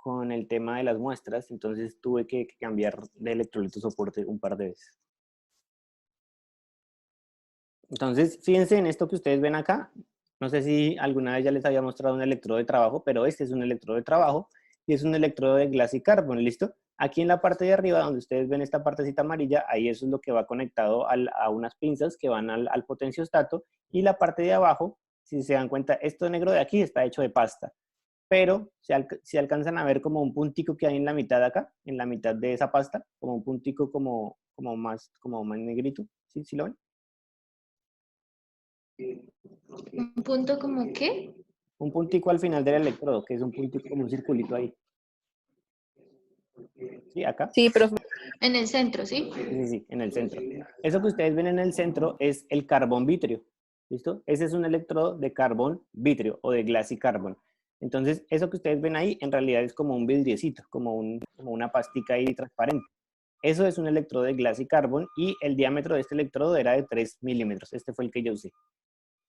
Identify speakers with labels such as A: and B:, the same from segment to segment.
A: con el tema de las muestras, entonces tuve que cambiar de electrolito soporte un par de veces. Entonces, fíjense en esto que ustedes ven acá. No sé si alguna vez ya les había mostrado un electrodo de trabajo, pero este es un electrodo de trabajo y es un electrodo de glass y carbon, ¿listo? Aquí en la parte de arriba, donde ustedes ven esta partecita amarilla, ahí eso es lo que va conectado a unas pinzas que van al potenciostato, y la parte de abajo, si se dan cuenta, esto negro de aquí está hecho de pasta, pero si alcanzan a ver como un puntico que hay en la mitad de acá, en la mitad de esa pasta, como un puntico como más negrito, ¿sí? ¿Sí lo ven?
B: ¿Un punto como qué?
A: Un puntico al final del electrodo, que es un puntico como un circulito ahí. ¿Sí? Acá.
B: Sí, profe. En el centro, ¿sí?
A: Sí, sí, sí, en el centro. Eso que ustedes ven en el centro es el carbón vitrio. ¿Listo? Ese es un electrodo de carbón vitrio o de glass y carbon. Entonces, eso que ustedes ven ahí en realidad es como un vidriecito, como una pastica ahí transparente. Eso es un electrodo de glass y carbon y el diámetro de este electrodo era de 3 milímetros. Este fue el que yo usé.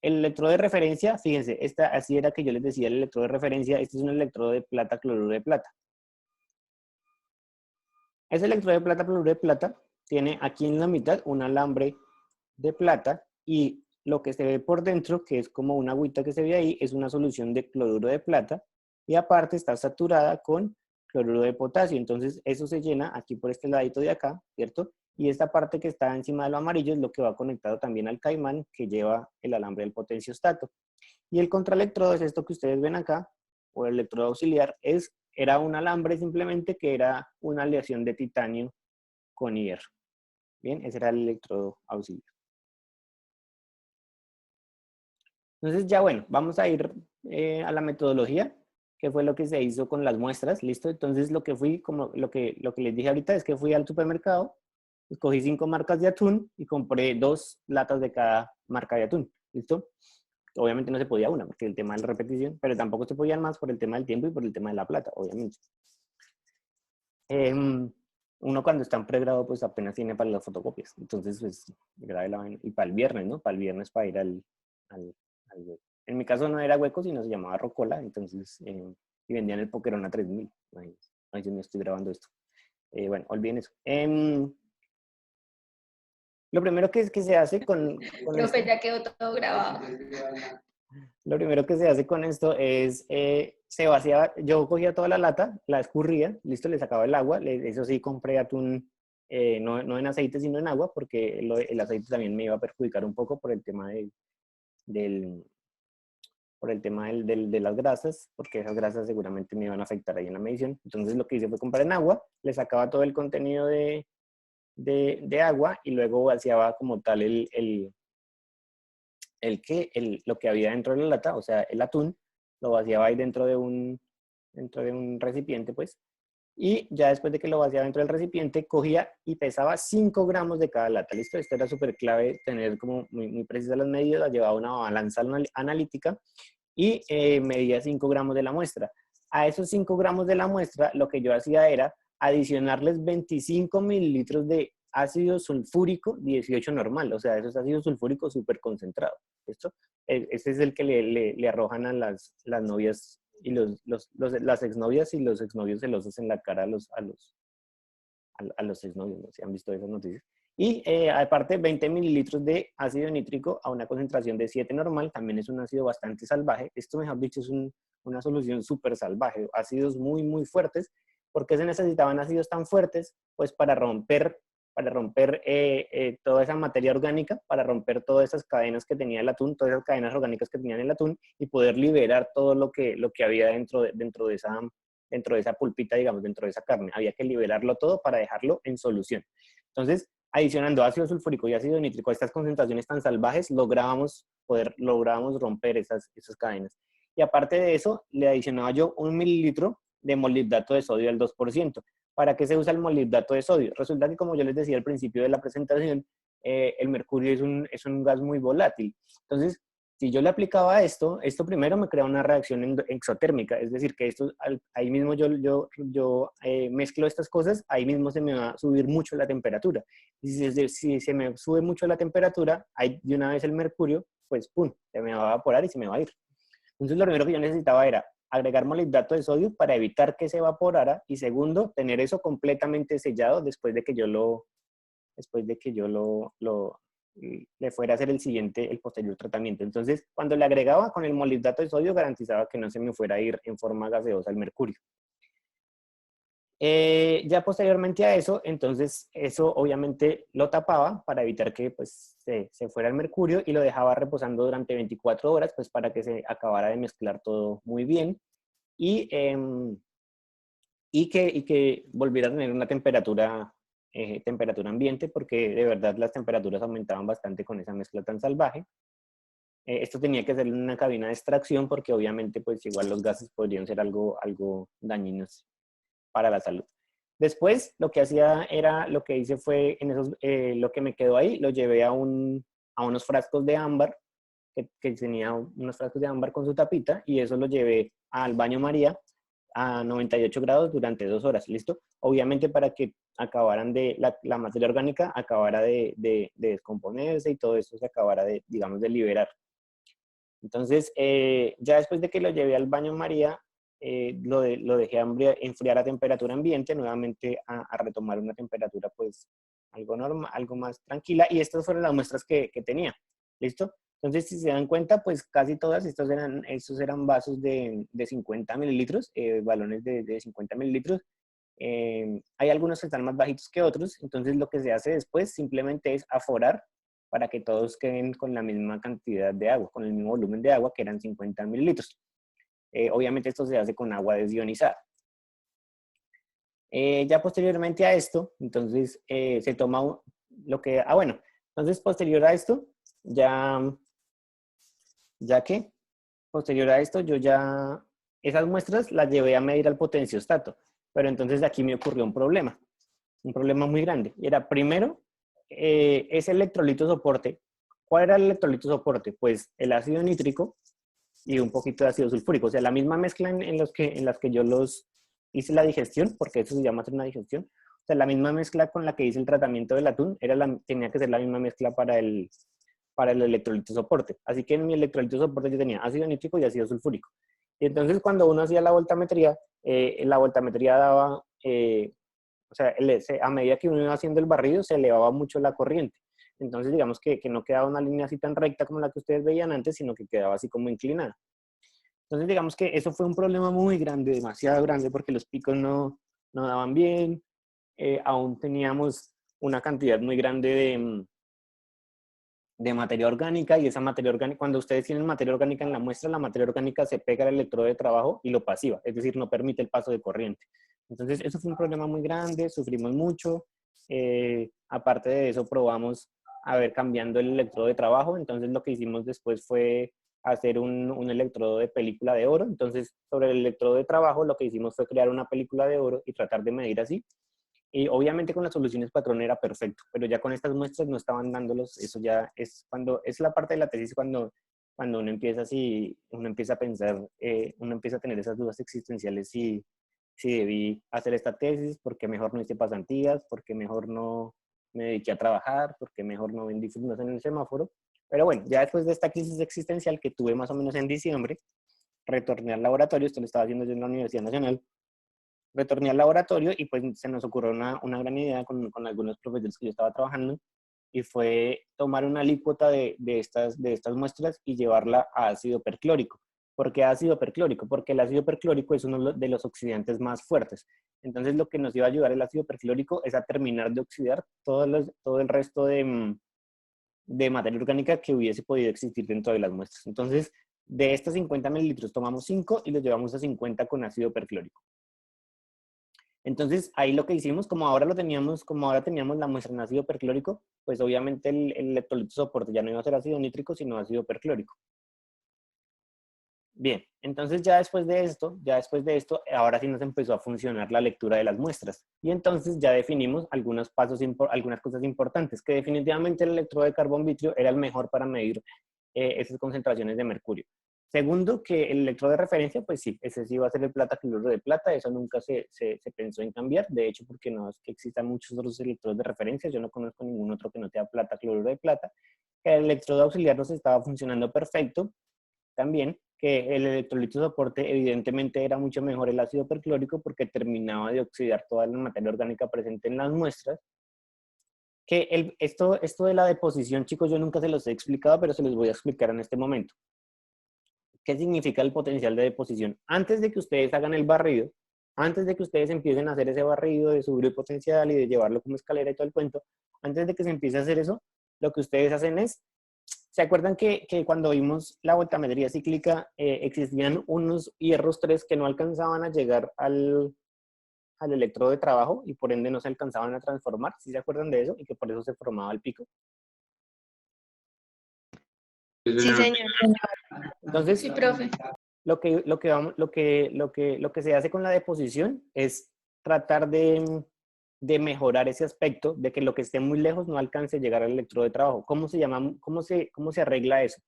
A: El electrodo de referencia, fíjense, así era que yo les decía el electrodo de referencia. Este es un electrodo de plata, cloruro de plata. Ese electrodo de plata, cloruro de plata, tiene aquí en la mitad un alambre de plata y lo que se ve por dentro, que es como una agüita que se ve ahí, es una solución de cloruro de plata y aparte está saturada con cloruro de potasio. Entonces eso se llena aquí por este ladito de acá, ¿cierto? Y esta parte que está encima de lo amarillo es lo que va conectado también al caimán que lleva el alambre del potenciostato. Y el contraelectrodo es esto que ustedes ven acá, o el electrodo auxiliar, era un alambre simplemente que era una aleación de titanio con hierro. Bien, ese era el electrodo auxiliar. Entonces ya bueno, vamos a ir a la metodología, que fue lo que se hizo con las muestras, ¿listo? Entonces lo que fui, como lo que les dije ahorita, es que fui al supermercado, escogí 5 marcas de atún y compré 2 latas de cada marca de atún, ¿listo? Obviamente no se podía una, porque el tema de la repetición, pero tampoco se podían más por el tema del tiempo y por el tema de la plata, obviamente. Uno cuando está en pregrado, pues apenas tiene para las fotocopias. Entonces, pues, grave la vaina. Y para el viernes, ¿no? Para el viernes para ir al hueco. En mi caso no era hueco, sino se llamaba Rocola, entonces, y vendían el Pokerón a 3.000. Ay, yo me estoy grabando esto. Bueno, olviden eso. Lo primero que se hace con
B: Profe,
A: esto,
B: ya quedó todo grabado.
A: lo primero que se hace con esto es, se vaciaba, yo cogía toda la lata, la escurría, listo, le sacaba el agua, eso sí, compré atún, no en aceite, sino en agua, porque el aceite también me iba a perjudicar un poco por el tema del por el tema de las grasas, porque esas grasas seguramente me iban a afectar ahí en la medición. Entonces lo que hice fue comprar en agua, le sacaba todo el contenido de agua y luego vaciaba como tal lo que había dentro de la lata, o sea, el atún, lo vaciaba ahí dentro de un recipiente, pues, y ya después de que lo vaciaba dentro del recipiente, cogía y pesaba 5 gramos de cada lata, ¿listo? Esto era súper clave, tener como muy precisas las medidas, las llevaba a una balanza analítica y medía 5 gramos de la muestra. A esos 5 gramos de la muestra, lo que yo hacía era adicionarles 25 mililitros de ácido sulfúrico 18 normal, o sea, esos ácidos sulfúricos súper concentrados. ¿Listo? Ese es el que le arrojan a las novias y las exnovias y los exnovios celosos en la cara a los exnovios, ¿no? Si han visto esas noticias. Y aparte 20 mililitros de ácido nítrico a una concentración de 7 normal, también es un ácido bastante salvaje. Esto, mejor dicho, es una solución súper salvaje, ácidos muy fuertes. ¿Por qué se necesitaban ácidos tan fuertes? Pues para romper toda esa materia orgánica, para romper todas esas cadenas que tenía el atún, todas esas cadenas orgánicas que tenía el atún y poder liberar todo lo que había dentro de esa pulpita, digamos, dentro de esa carne. Había que liberarlo todo para dejarlo en solución. Entonces, adicionando ácido sulfúrico y ácido nítrico a estas concentraciones tan salvajes, lográbamos romper esas cadenas. Y aparte de eso, le adicionaba yo 1 mililitro de molibdato de sodio al 2%. ¿Para qué se usa el molibdato de sodio? Resulta que, como yo les decía al principio de la presentación, el mercurio es un gas muy volátil. Entonces, si yo le aplicaba esto primero me crea una reacción exotérmica, es decir, que ahí mismo yo mezclo estas cosas, ahí mismo se me va a subir mucho la temperatura. Y si se me sube mucho la temperatura, ahí de una vez el mercurio, pues pum, se me va a evaporar y se me va a ir. Entonces lo primero que yo necesitaba era agregar molibdato de sodio para evitar que se evaporara, y segundo, tener eso completamente sellado después de que yo le fuera a hacer el posterior tratamiento. Entonces, cuando le agregaba con el molibdato de sodio, garantizaba que no se me fuera a ir en forma gaseosa el mercurio. Ya posteriormente a eso, entonces eso obviamente lo tapaba para evitar que pues, se fuera el mercurio, y lo dejaba reposando durante 24 horas pues, para que se acabara de mezclar todo muy bien y, que volviera a tener una temperatura ambiente, porque de verdad las temperaturas aumentaban bastante con esa mezcla tan salvaje. Esto tenía que ser en una cabina de extracción porque obviamente pues igual los gases podrían ser algo dañinos para la salud. Después, lo que hice fue, lo que me quedó ahí, lo llevé a unos frascos de ámbar, que tenía unos frascos de ámbar con su tapita, y eso lo llevé al baño María a 98 grados durante 2 horas, ¿listo? Obviamente para que la materia orgánica acabara de descomponerse y todo eso se acabara digamos, de liberar. Entonces, ya después de que lo llevé al baño María, lo dejé enfriar a temperatura ambiente, nuevamente a retomar una temperatura pues algo normal, algo más tranquila, y estas fueron las muestras que tenía, ¿listo? Entonces, si se dan cuenta, pues casi todas estos eran vasos de 50 mililitros, balones de 50 mililitros. Hay algunos que están más bajitos que otros, entonces lo que se hace después simplemente es aforar para que todos queden con la misma cantidad de agua, con el mismo volumen de agua, que eran 50 mililitros. Obviamente esto se hace con agua desionizada. Ya posteriormente a esto, entonces se toma bueno, entonces posterior a esto, posterior a esto, esas muestras las llevé a medir al potenciostato, pero entonces aquí me ocurrió un problema muy grande. Y era, primero, ese electrolito soporte. ¿Cuál era el electrolito soporte? Pues el ácido nítrico y un poquito de ácido sulfúrico. O sea, la misma mezcla en las que yo hice la digestión, porque eso se llama hacer una digestión. O sea, la misma mezcla con la que hice el tratamiento del atún, tenía que ser la misma mezcla para el electrolito soporte. Así que en mi electrolito soporte yo tenía ácido nítrico y ácido sulfúrico. Y entonces cuando uno hacía la voltametría daba, o sea, a medida que uno iba haciendo el barrido, se elevaba mucho la corriente. Entonces, digamos que no quedaba una línea así tan recta como la que ustedes veían antes, sino que quedaba así como inclinada. Entonces, digamos que eso fue un problema muy grande, demasiado grande, porque los picos no daban bien. Aún teníamos una cantidad muy grande de materia orgánica, y esa materia orgánica, cuando ustedes tienen materia orgánica en la muestra, la materia orgánica se pega al electrodo de trabajo y lo pasiva, es decir, no permite el paso de corriente. Entonces, eso fue un problema muy grande, sufrimos mucho. Aparte de eso, probamos a ver cambiando el electrodo de trabajo. Entonces, lo que hicimos después fue hacer un electrodo de película de oro. Entonces, sobre el electrodo de trabajo, lo que hicimos fue crear una película de oro y tratar de medir así. Y obviamente con las soluciones patrón era perfecto, pero ya con estas muestras no estaban dándolos. Eso ya es la parte de la tesis cuando uno empieza a pensar, uno empieza a tener esas dudas existenciales, si debí hacer esta tesis, por qué mejor no hice pasantías, por qué mejor no me dediqué a trabajar, por qué mejor no vendí frutas en el semáforo. Pero bueno, ya después de esta crisis existencial que tuve más o menos en diciembre, retorné al laboratorio. Esto lo estaba haciendo yo en la Universidad Nacional. Retorné al laboratorio y pues se nos ocurrió una gran idea con algunos profesores que yo estaba trabajando, y fue tomar una alícuota de estas muestras y llevarla a ácido perclórico. ¿Por qué ácido perclórico? Porque el ácido perclórico es uno de los oxidantes más fuertes. Entonces, lo que nos iba a ayudar el ácido perclórico es a terminar de oxidar todo el resto de materia orgánica que hubiese podido existir dentro de las muestras. Entonces, de estos 50 mililitros tomamos 5 y los llevamos a 50 con ácido perclórico. Entonces, ahí lo que hicimos, como ahora teníamos la muestra en ácido perclórico, pues obviamente el electrolito soporte ya no iba a ser ácido nítrico, sino ácido perclórico. Bien, entonces ya después de esto, ahora sí nos empezó a funcionar la lectura de las muestras. Y entonces ya definimos algunas cosas importantes, que definitivamente el electrodo de carbón vitrio era el mejor para medir esas concentraciones de mercurio. Segundo, que el electrodo de referencia, pues sí, ese sí va a ser el plata cloruro de plata. Eso nunca se pensó en cambiar. De hecho, porque no es que existan muchos otros electrodos de referencia. Yo no conozco ningún otro que no tenga plata cloruro de plata. El electrodo auxiliar nos estaba funcionando perfecto también. que el electrolito soporte evidentemente era mucho mejor el ácido perclórico porque terminaba de oxidar toda la materia orgánica presente en las muestras. Que esto de la deposición, chicos, yo nunca se los he explicado, pero se los voy a explicar en este momento. ¿Qué significa el potencial de deposición? Antes de que ustedes hagan el barrido, antes de que ustedes empiecen a hacer ese barrido de subir el potencial y de llevarlo como escalera y todo el cuento, antes de que se empiece a hacer eso, lo que ustedes hacen es, ¿se acuerdan que cuando vimos la voltametría cíclica existían unos hierros 3 que no alcanzaban a llegar al electrodo de trabajo y por ende no se alcanzaban a transformar? ¿Sí se acuerdan de eso? Y que por eso se formaba el pico.
B: Sí, señor.
A: Entonces,
B: Sí, profe.
A: lo que se hace con la deposición es tratar de mejorar ese aspecto de que lo que esté muy lejos no alcance a llegar al electrodo de trabajo. ¿Cómo se llama? ¿Cómo se arregla eso?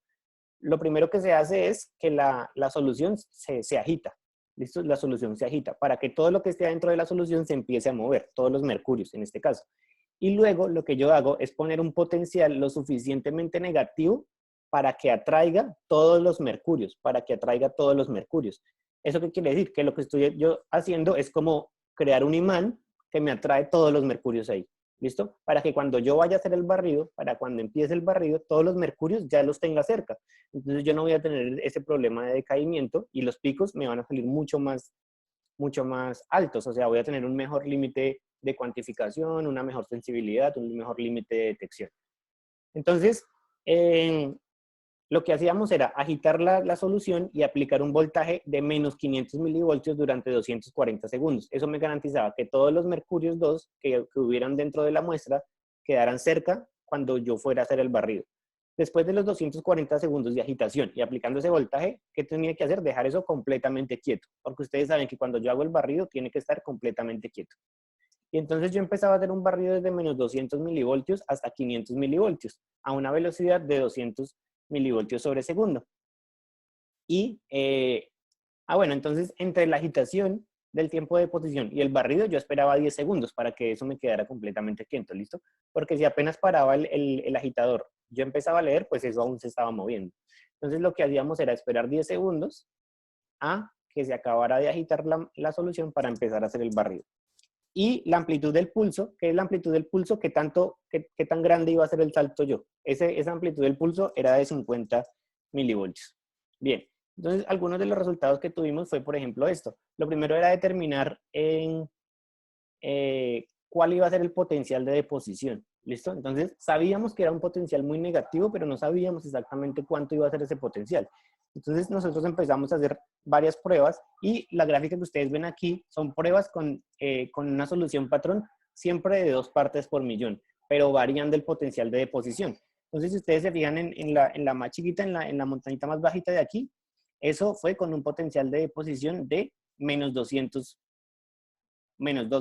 A: Lo primero que se hace es que la solución se agita. ¿Listo? La solución se agita para que todo lo que esté dentro de la solución se empiece a mover, todos los mercurios en este caso. Y luego lo que yo hago es poner un potencial lo suficientemente negativo para que atraiga todos los mercurios, para que atraiga todos los mercurios. ¿Eso qué quiere decir? Que lo que estoy yo haciendo es como crear un imán que me atrae todos los mercurios ahí. ¿Listo? Para que cuando yo vaya a hacer el barrido, para cuando empiece el barrido, todos los mercurios ya los tenga cerca. Entonces yo no voy a tener ese problema de decaimiento y los picos me van a salir mucho más altos. O sea, voy a tener un mejor límite de cuantificación, una mejor sensibilidad, un mejor límite de detección. Entonces, lo que hacíamos era agitar la solución y aplicar un voltaje de menos 500 milivoltios durante 240 segundos. Eso me garantizaba que todos los mercurios 2 que hubieran dentro de la muestra quedaran cerca cuando yo fuera a hacer el barrido. Después de los 240 segundos de agitación y aplicando ese voltaje, ¿qué tenía que hacer? Dejar eso completamente quieto, porque ustedes saben que cuando yo hago el barrido tiene que estar completamente quieto. Y entonces yo empezaba a hacer un barrido desde menos 200 milivoltios hasta 500 milivoltios, a una velocidad de 200 milivoltios sobre segundo. Y, bueno, entonces entre la agitación del tiempo de deposición y el barrido yo esperaba 10 segundos para que eso me quedara completamente quieto, ¿listo? Porque si apenas paraba el agitador, yo empezaba a leer, pues eso aún se estaba moviendo. Entonces lo que hacíamos era esperar 10 segundos a que se acabara de agitar la solución para empezar a hacer el barrido. Y la amplitud del pulso, ¿qué es la amplitud del pulso? ¿Qué tan grande iba a ser el salto yo? Esa amplitud del pulso era de 50 milivoltios. Bien, entonces algunos de los resultados que tuvimos fue, por ejemplo, esto. Lo primero era determinar cuál iba a ser el potencial de deposición. ¿Listo? Entonces sabíamos que era un potencial muy negativo, pero no sabíamos exactamente cuánto iba a ser ese potencial. Entonces nosotros empezamos a hacer varias pruebas y la gráfica que ustedes ven aquí son pruebas con una solución patrón siempre de 2 partes por millón, pero varían del potencial de deposición. Entonces si ustedes se fijan en la más chiquita, en la montañita más bajita de aquí, eso fue con un potencial de deposición de menos 2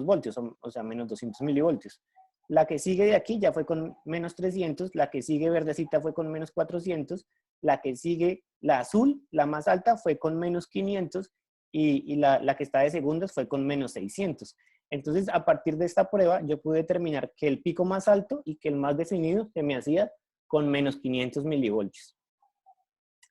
A: voltios, o sea, menos 200 milivoltios. La que sigue de aquí ya fue con menos 300, la que sigue verdecita fue con menos 400, la que sigue, la azul, la más alta, fue con menos 500 y la que está de segundos fue con menos 600. Entonces, a partir de esta prueba, yo pude determinar que el pico más alto y que el más definido se me hacía con menos 500 milivoltios.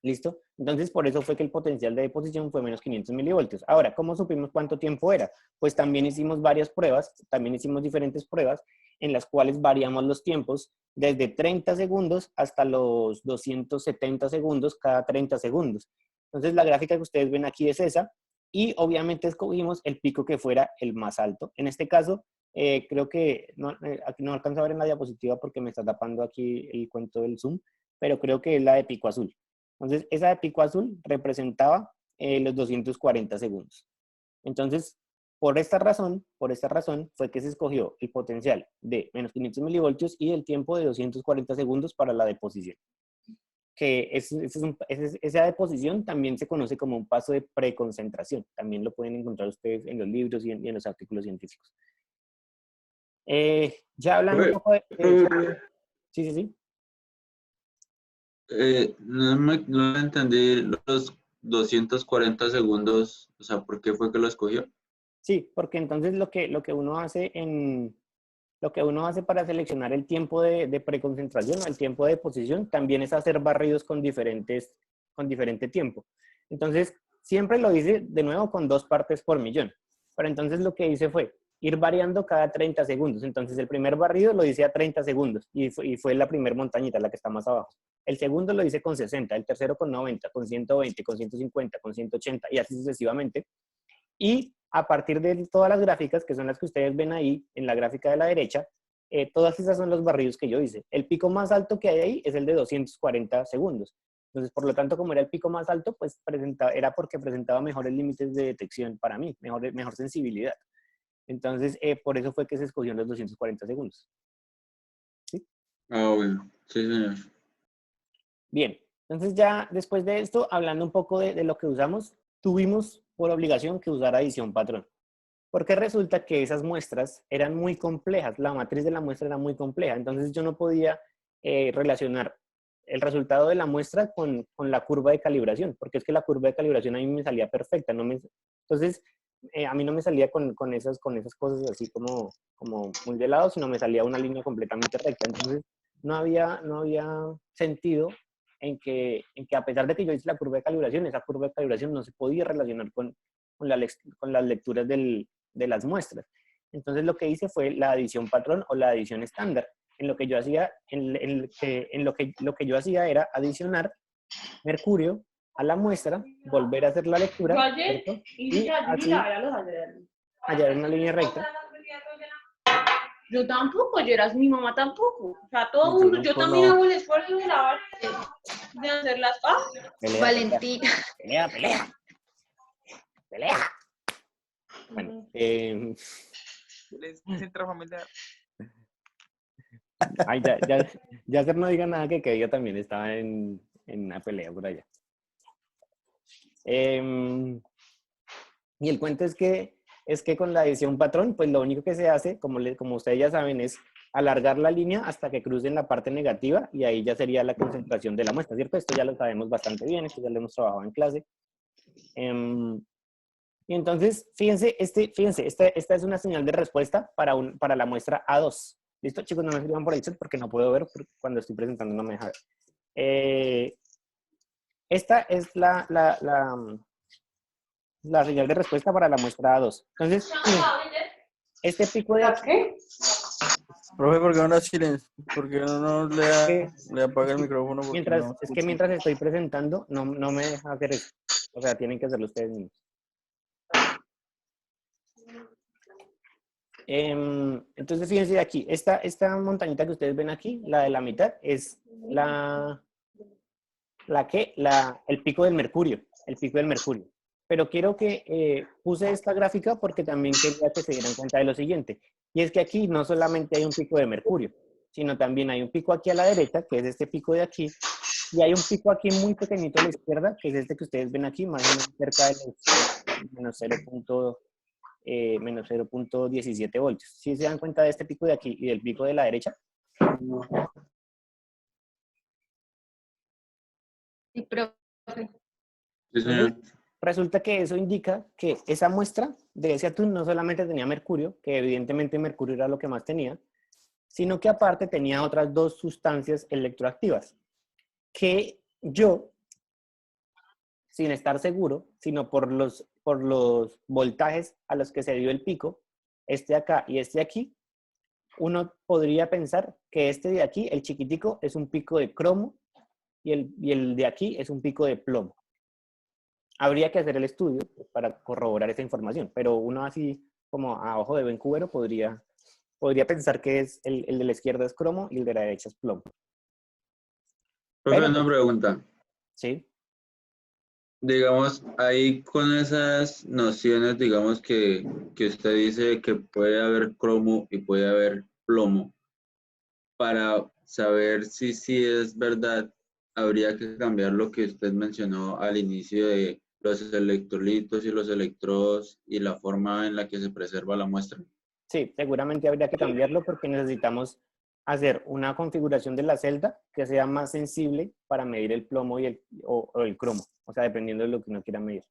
A: ¿Listo? Entonces, por eso fue que el potencial de deposición fue menos 500 milivoltios. Ahora, ¿cómo supimos cuánto tiempo era? Pues también hicimos varias pruebas, también hicimos diferentes pruebas en las cuales variamos los tiempos desde 30 segundos hasta los 270 segundos cada 30 segundos. Entonces, la gráfica que ustedes ven aquí es esa y obviamente escogimos el pico que fuera el más alto. En este caso, creo que aquí no alcanzo a ver en la diapositiva porque me está tapando aquí el cuento del zoom, pero creo que es la de pico azul. Entonces, esa de pico azul representaba los 240 segundos. Entonces, por esta razón fue que se escogió el potencial de menos 500 milivoltios y el tiempo de 240 segundos para la deposición. Que esa deposición también se conoce como un paso de preconcentración. También lo pueden encontrar ustedes en los libros y en los artículos científicos. Ya hablando un poco de... Sí.
C: No entendí los 240 segundos, o sea, ¿por qué fue que lo escogió?
A: Sí, porque entonces lo que uno hace para seleccionar el tiempo de preconcentración o el tiempo de deposición también es hacer barridos con diferente tiempo. Entonces, siempre lo hice de nuevo con 2 partes por millón. Pero entonces lo que hice fue ir variando cada 30 segundos. Entonces, el primer barrido lo hice a 30 segundos y fue la primera montañita, la que está más abajo. El segundo lo hice con 60, el tercero con 90, con 120, con 150, con 180 y así sucesivamente. Y a partir de todas las gráficas, que son las que ustedes ven ahí en la gráfica de la derecha, todas esas son los barridos que yo hice. El pico más alto que hay ahí es el de 240 segundos. Entonces, por lo tanto, como era el pico más alto, pues era porque presentaba mejores límites de detección para mí, mejor sensibilidad. Entonces, por eso fue que se escogió los 240 segundos. ¿Sí?
C: Ah, bueno. Sí, señor.
A: Bien, entonces ya después de esto, hablando un poco de lo que usamos, tuvimos por obligación que usar adición patrón. Porque resulta que esas muestras eran muy complejas, la matriz de la muestra era muy compleja, entonces yo no podía relacionar el resultado de la muestra con la curva de calibración, porque es que la curva de calibración a mí me salía perfecta, entonces a mí no me salía con esas cosas así como muy de lado, sino me salía una línea completamente recta, entonces no había sentido en que a pesar de que yo hice la curva de calibración, esa curva de calibración no se podía relacionar con las lecturas de las muestras. Entonces lo que hice fue la adición patrón o la adición estándar. En lo que yo hacía, lo que yo hacía era adicionar mercurio a la muestra, volver a hacer la lectura, ¿cierto? Y así hallar una línea recta.
B: Yo tampoco, yo era mi mamá tampoco. O sea, todo el mundo, yo también hago el esfuerzo de lavar, de hacer las... ¡Ah!
D: Valentina.
A: Pelea. Bueno,
E: Es intrafamiliar.
A: ay, ya Ser no diga nada que yo también estaba en una pelea por allá. Y el cuento es que con la adición patrón, pues lo único que se hace, como ustedes ya saben, es alargar la línea hasta que crucen la parte negativa y ahí ya sería la concentración de la muestra, ¿cierto? Esto ya lo sabemos bastante bien, esto ya lo hemos trabajado en clase. Y entonces, fíjense, esta es una señal de respuesta para la muestra A2. ¿Listo? Chicos, no me escriban por Excel porque no puedo ver cuando estoy presentando, no me deja ver. Esta es la señal de respuesta para la muestra A2. Entonces, este pico de aquí...
B: ¿Qué?
F: Profe, ¿por qué no la silencio? ¿Por qué no le apaga el micrófono?
A: Es que mientras estoy presentando, no me deja hacer eso. O sea, tienen que hacerlo ustedes mismos. Entonces, fíjense aquí, esta montañita que ustedes ven aquí, la de la mitad, es el pico del mercurio, Pero quiero que puse esta gráfica porque también quería que se dieran cuenta de lo siguiente. Y es que aquí no solamente hay un pico de mercurio, sino también hay un pico aquí a la derecha, que es este pico de aquí, y hay un pico aquí muy pequeñito a la izquierda, que es este que ustedes ven aquí, más o menos cerca de los menos 0.17 voltios. ¿Sí se dan cuenta de este pico de aquí y del pico de la derecha?
D: Sí, profe.
C: Sí, señor.
A: Resulta que eso indica que esa muestra de ese atún no solamente tenía mercurio, que evidentemente mercurio era lo que más tenía, sino que aparte tenía otras 2 sustancias electroactivas, que yo, sin estar seguro, sino por los voltajes a los que se dio el pico, este acá y este aquí, uno podría pensar que este de aquí, el chiquitico, es un pico de cromo y el de aquí es un pico de plomo. Habría que hacer el estudio para corroborar esa información, pero uno así como a ojo de buen cubero podría pensar que es el de la izquierda es cromo y el de la derecha es plomo.
C: Profe,
A: Pero,
C: una pregunta.
A: sí.
C: Digamos, ahí con esas nociones, digamos que usted dice que puede haber cromo y puede haber plomo, para saber si es verdad, habría que cambiar lo que usted mencionó al inicio de los electrolitos y los electrodos y la forma en la que se preserva la muestra.
A: Sí, seguramente habría que cambiarlo porque necesitamos hacer una configuración de la celda que sea más sensible para medir el plomo o el cromo, o sea, dependiendo de lo que uno quiera medir.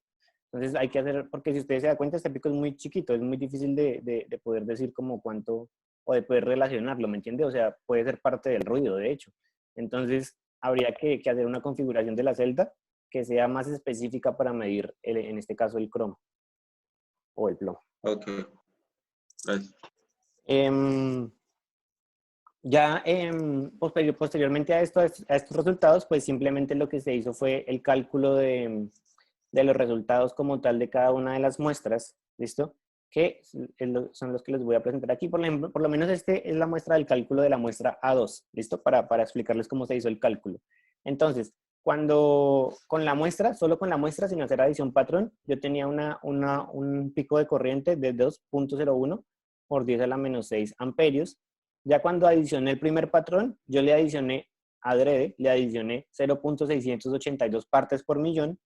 A: Entonces hay que hacer, porque si ustedes se dan cuenta, este pico es muy chiquito, es muy difícil de poder decir como cuánto, o de poder relacionarlo, ¿me entiende? O sea, puede ser parte del ruido, de hecho. Entonces habría que hacer una configuración de la celda que sea más específica para medir, en este caso, el cromo o el plomo.
C: Ok, gracias.
A: Ya posteriormente a estos resultados, pues simplemente lo que se hizo fue el cálculo de los resultados como tal de cada una de las muestras, ¿listo? Que son los que les voy a presentar aquí. Por ejemplo, por lo menos este es la muestra del cálculo de la muestra A2, ¿listo? Para explicarles cómo se hizo el cálculo. Entonces, con la muestra, solo con la muestra, sin hacer adición patrón, yo tenía un pico de corriente de 2.01 por 10 a la menos 6 amperios. Ya cuando adicioné el primer patrón, yo le adicioné adrede, le adicioné 0.682 partes por millón.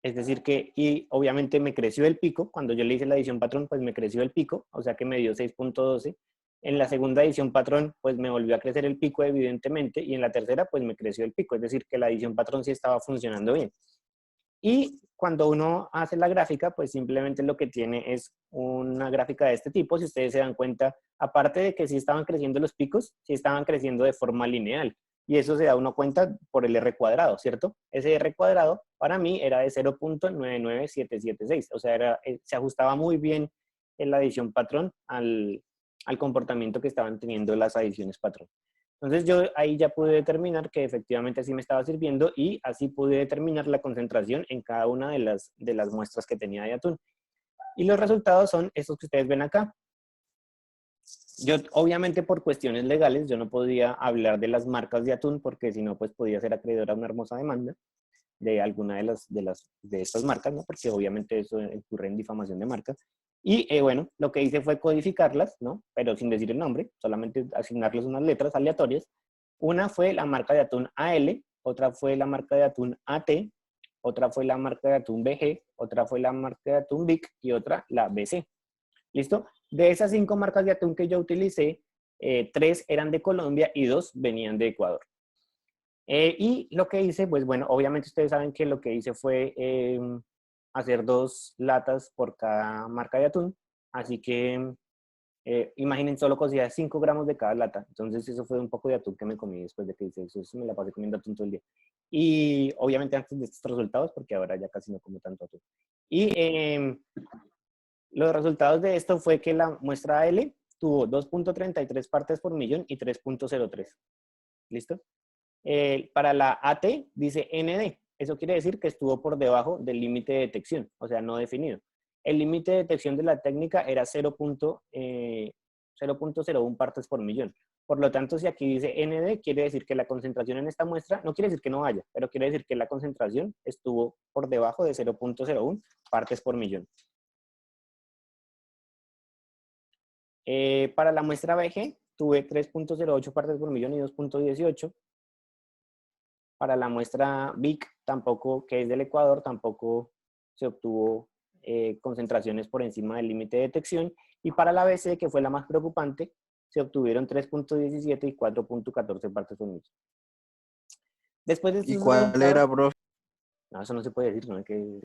A: Es decir que, y obviamente me creció el pico, cuando yo le hice la adición patrón, pues me creció el pico, o sea que me dio 6.12. En la segunda adición patrón, pues me volvió a crecer el pico evidentemente, y en la tercera, pues me creció el pico, es decir que la adición patrón sí estaba funcionando bien. Y cuando uno hace la gráfica, pues simplemente lo que tiene es una gráfica de este tipo. Si ustedes se dan cuenta, aparte de que sí estaban creciendo los picos, sí estaban creciendo de forma lineal. Y eso se da uno cuenta por el R cuadrado, ¿cierto? Ese R cuadrado para mí era de 0.99776. O sea, se ajustaba muy bien en la adición patrón al comportamiento que estaban teniendo las adiciones patrón. Entonces yo ahí ya pude determinar que efectivamente así me estaba sirviendo y así pude determinar la concentración en cada una de las muestras que tenía de atún. Y los resultados son estos que ustedes ven acá. Yo, obviamente, por cuestiones legales, yo no podía hablar de las marcas de atún porque si no, pues podía ser acreedor a una hermosa demanda de alguna de estas marcas, ¿no? Porque obviamente eso incurre en difamación de marcas. Y bueno, lo que hice fue codificarlas, ¿no? Pero sin decir el nombre, solamente asignarles unas letras aleatorias. Una fue la marca de atún AL, otra fue la marca de atún AT, otra fue la marca de atún BG, otra fue la marca de atún BIC y otra la BC. ¿Listo? De esas 5 marcas de atún que yo utilicé, 3 eran de Colombia y 2 venían de Ecuador. Y lo que hice, pues bueno, obviamente ustedes saben que lo que hice fue hacer 2 latas por cada marca de atún. Así que imaginen, solo cocía 5 gramos de cada lata. Entonces eso fue un poco de atún que me comí después de que hice eso. Me la pasé comiendo atún todo el día. Y obviamente antes de estos resultados, porque ahora ya casi no como tanto atún. Y los resultados de esto fue que la muestra L tuvo 2.33 partes por millón y 3.03. ¿Listo? Para la AT dice ND. Eso quiere decir que estuvo por debajo del límite de detección, o sea, no definido. El límite de detección de la técnica era 0.01 partes por millón. Por lo tanto, si aquí dice ND, quiere decir que la concentración en esta muestra, no quiere decir que no haya, pero quiere decir que la concentración estuvo por debajo de 0.01 partes por millón. Para la muestra BG, tuve 3.08 partes por millón y 2.18. Para la muestra BIC, tampoco, que es del Ecuador, tampoco se obtuvo concentraciones por encima del límite de detección. Y para la BC, que fue la más preocupante, se obtuvieron 3.17 y 4.14 partes por millón. Después de estos
F: ¿Y cuál era, profe?
A: No, eso no se puede decir, ¿no? ¿Qué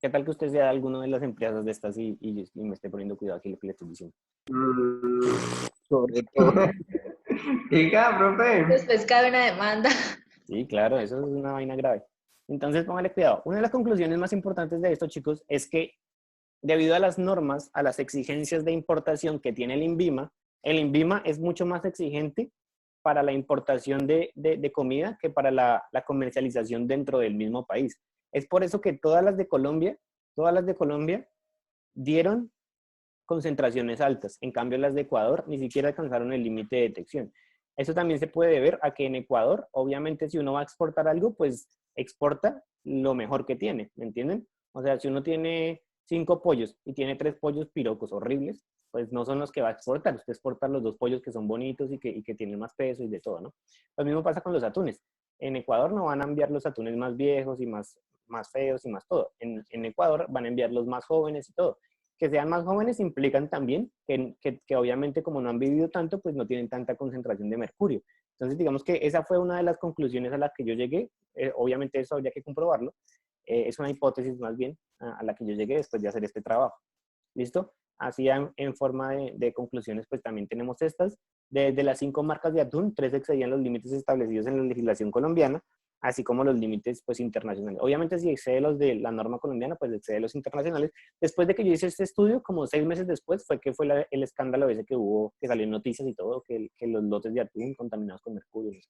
A: tal que usted sea de alguna de las empresas de estas y me esté poniendo cuidado aquí lo que le estoy diciendo?
F: Sobre todo.
G: Diga, profe.
D: Después cabe una demanda.
A: Sí, claro, eso es una vaina grave. Entonces, póngale cuidado. Una de las conclusiones más importantes de esto, chicos, es que debido a las normas, a las exigencias de importación que tiene el INVIMA es mucho más exigente para la importación de comida que para la comercialización dentro del mismo país. Es por eso que todas las de Colombia dieron concentraciones altas. En cambio, las de Ecuador ni siquiera alcanzaron el límite de detección. Eso también se puede deber a que en Ecuador, obviamente, si uno va a exportar algo, pues exporta lo mejor que tiene, ¿me entienden? O sea, si uno tiene 5 pollos y tiene 3 pollos pirocos horribles, pues no son los que va a exportar. Usted exporta los 2 pollos que son bonitos y que tienen más peso y de todo, ¿no? Lo mismo pasa con los atunes. En Ecuador no van a enviar los atunes más viejos y más feos y más todo. En Ecuador van a enviar los más jóvenes y todo. Que sean más jóvenes implican también que obviamente como no han vivido tanto, pues no tienen tanta concentración de mercurio. Entonces, digamos que esa fue una de las conclusiones a las que yo llegué. Obviamente eso habría que comprobarlo. Es una hipótesis más bien a la que yo llegué después de hacer este trabajo. ¿Listo? Así en forma de conclusiones, pues también tenemos estas. De las 5 marcas de atún, 3 excedían los límites establecidos en la legislación colombiana. así como los límites pues internacionales. Obviamente si excede los de la norma colombiana, pues excede los internacionales. Después de que yo hice este estudio, como 6 meses después, fue que fue el escándalo ese que hubo, que salió en noticias y todo, que los lotes de atún contaminados con mercurio. No sé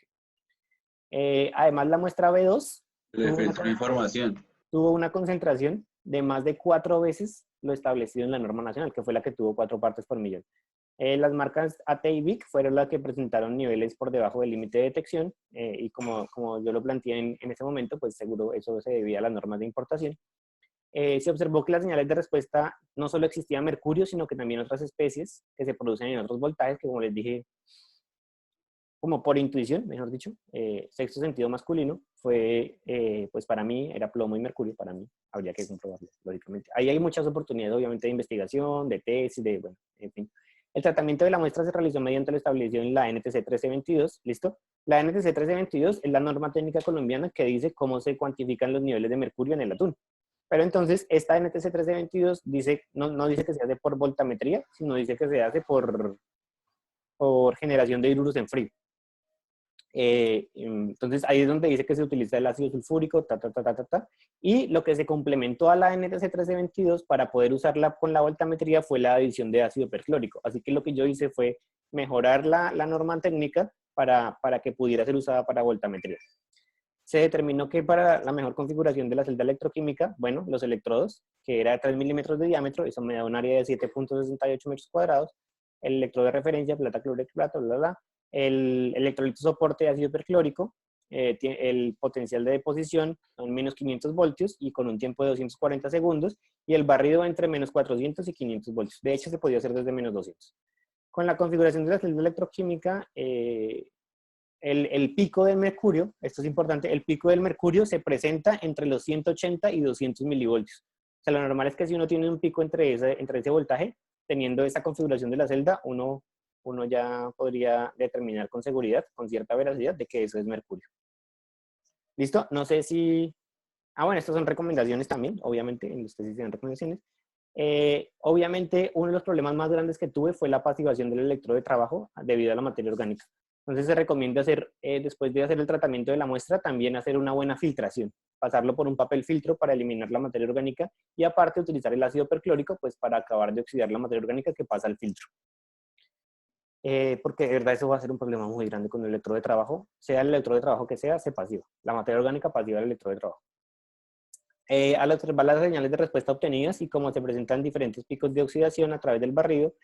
A: qué. Además, la muestra B2
C: Le filtró información.
A: tuvo una concentración de más de 4 veces lo establecido en la norma nacional, que fue la que tuvo 4 partes por millón. Las marcas AT y BIC fueron las que presentaron niveles por debajo del límite de detección y como yo lo planteé en ese momento, pues seguro eso se debía a las normas de importación. Se observó que las señales de respuesta no solo existía mercurio, sino que también otras especies que se producen en otros voltajes, que como les dije, como por intuición, mejor dicho, sexto sentido masculino, fue, pues para mí, era plomo y mercurio, para mí, habría que comprobarlo, lógicamente. Ahí hay muchas oportunidades, obviamente, de investigación, de tesis, bueno, en fin. El tratamiento de la muestra se realizó mediante lo establecido en la NTC 1322, ¿listo? La NTC 1322 es la norma técnica colombiana que dice cómo se cuantifican los niveles de mercurio en el atún. Pero entonces, esta NTC 1322 dice, no dice que se hace por voltametría, sino dice que se hace por generación de hidruros en frío. Entonces ahí es donde dice que se utiliza el ácido sulfúrico, y lo que se complementó a la NTC 1322 para poder usarla con la voltametría fue la adición de ácido perclórico. Así que lo que yo hice fue mejorar la norma técnica para que pudiera ser usada para voltametría. Se determinó que para la mejor configuración de la celda electroquímica, bueno, los electrodos, que era de 3 milímetros de diámetro, eso me da un área de 7.68 metros cuadrados, el electrodo de referencia, plata, cloruro, plata, bla, bla, bla. El electrolito soporte de ácido perclórico, el potencial de deposición son menos 500 voltios y con un tiempo de 240 segundos, y el barrido entre menos 400 y 500 voltios. De hecho, se podía hacer desde menos 200. Con la configuración de la celda electroquímica, el pico del mercurio, esto es importante, el pico del mercurio se presenta entre los 180 y 200 milivoltios. O sea, lo normal es que si uno tiene un pico entre ese voltaje, teniendo esa configuración de la celda, uno ya podría determinar con seguridad, con cierta veracidad, de que eso es mercurio. ¿Listo? No sé si... bueno, estas son recomendaciones también, obviamente, en los tesis tienen recomendaciones. Obviamente, uno de los problemas más grandes que tuve fue la pasivación del electrodo de trabajo debido a la materia orgánica. Entonces, se recomienda hacer, después de hacer el tratamiento de la muestra, también hacer una buena filtración, pasarlo por un papel filtro para eliminar la materia orgánica y aparte utilizar el ácido perclórico pues para acabar de oxidar la materia orgánica que pasa al filtro. Porque de verdad eso va a ser un problema muy grande con el electrodo de trabajo, sea el electrodo de trabajo que sea, se pasiva. La materia orgánica pasiva el electrodo de trabajo. Al observar las señales de respuesta obtenidas y cómo se presentan diferentes picos de oxidación a través del barrido,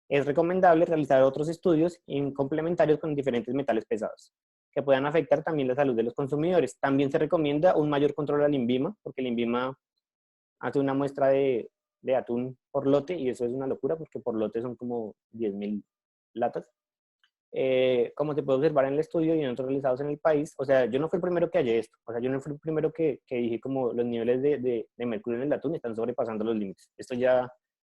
A: es recomendable realizar otros estudios complementarios con diferentes metales pesados, que puedan afectar también la salud de los consumidores. También se recomienda un mayor control al INVIMA, porque el INVIMA hace una muestra de atún por lote, y eso es una locura, porque por lote son como 10.000 latas. Como se puede observar en el estudio y en otros realizados en el país, o sea, yo no fui el primero que hallé esto, o sea, yo no fui el primero que dije como los niveles de mercurio en el atún están sobrepasando los límites. Esto ya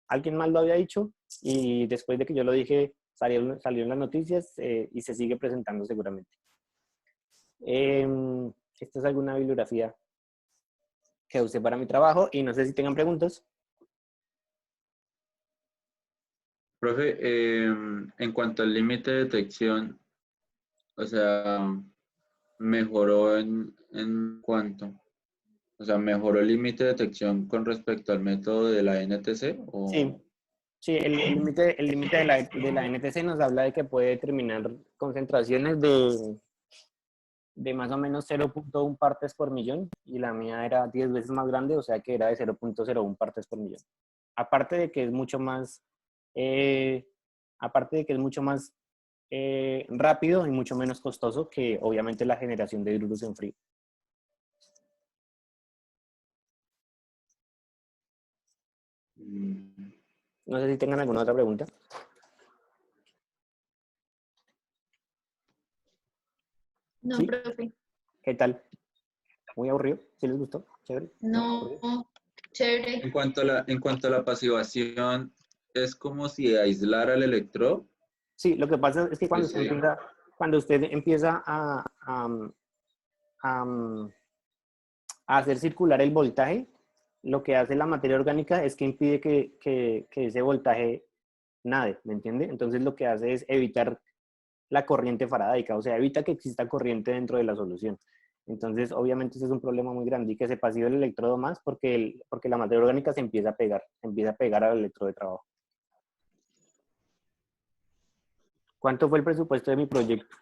A: alguien más lo había dicho, y después de que yo lo dije, salió en las noticias y se sigue presentando seguramente. Esta es alguna bibliografía que usé para mi trabajo, y no sé si tengan preguntas.
C: Profe, en cuanto al límite de detección, o sea, ¿mejoró en cuánto? O sea, ¿mejoró el límite de detección con respecto al método de la NTC? ¿O...
A: Sí, el límite de la NTC nos habla de que puede determinar concentraciones de más o menos 0.1 partes por millón, y la mía era 10 veces más grande, o sea que era de 0.01 partes por millón. Aparte de que es mucho más, rápido y mucho menos costoso que obviamente la generación de hidruros en frío. No sé si tengan alguna otra pregunta.
D: No,
A: ¿Sí?
D: profe.
A: ¿Qué tal? ¿Muy aburrido? ¿Sí les gustó? ¿Chévere?
D: No, chévere.
C: En cuanto a la pasivación, ¿es como si aislara el electrodo?
A: Sí, lo que pasa es que cuando
C: Sí.
A: usted empieza a hacer circular el voltaje, lo que hace la materia orgánica es que impide que ese voltaje nade, ¿me entiende? Entonces lo que hace es evitar la corriente faradaica, o sea, evita que exista corriente dentro de la solución. Entonces, obviamente, ese es un problema muy grande y que se pasive el electrodo más porque la materia orgánica se empieza a pegar al electrodo de trabajo. ¿Cuánto fue el presupuesto de mi proyecto?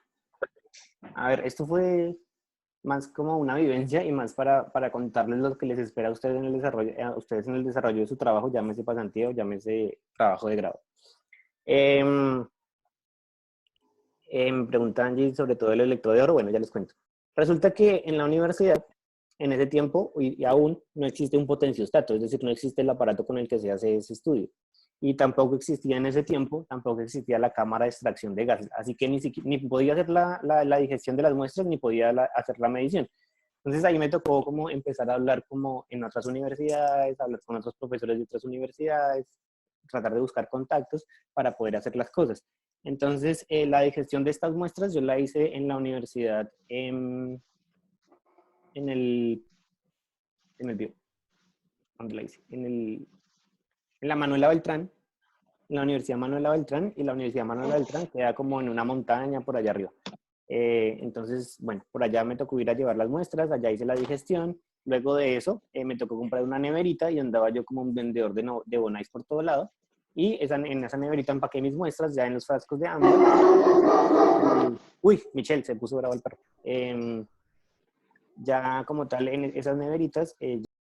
A: A ver, esto fue más como una vivencia y más para contarles lo que les espera a ustedes en el desarrollo de su trabajo, llámese pasantía o llámese trabajo de grado. Me preguntan Angie sobre todo el electrodo de oro. Bueno, ya les cuento. Resulta que en la universidad, en ese tiempo, y aún no existe un potenciostato, es decir, no existe el aparato con el que se hace ese estudio. Y tampoco existía en ese tiempo, tampoco existía la cámara de extracción de gases. Así que ni podía hacer la digestión de las muestras, ni podía hacer la medición. Entonces ahí me tocó como empezar a hablar como en otras universidades, hablar con otros profesores de otras universidades, tratar de buscar contactos para poder hacer las cosas. Entonces, la digestión de estas muestras yo la hice en la universidad, ¿dónde la hice? En la Manuela Beltrán, en la Universidad Manuela Beltrán, y la Universidad Manuela Beltrán queda como en una montaña por allá arriba. Entonces, bueno, por allá me tocó ir a llevar las muestras, allá hice la digestión. Luego de eso, me tocó comprar una neverita y andaba yo como un vendedor de Bonais por todo lado. Y en esa neverita empaqué mis muestras ya en los frascos de ámbar. Uy, Michelle, se puso bravo el perro. Ya como tal, en esas neveritas,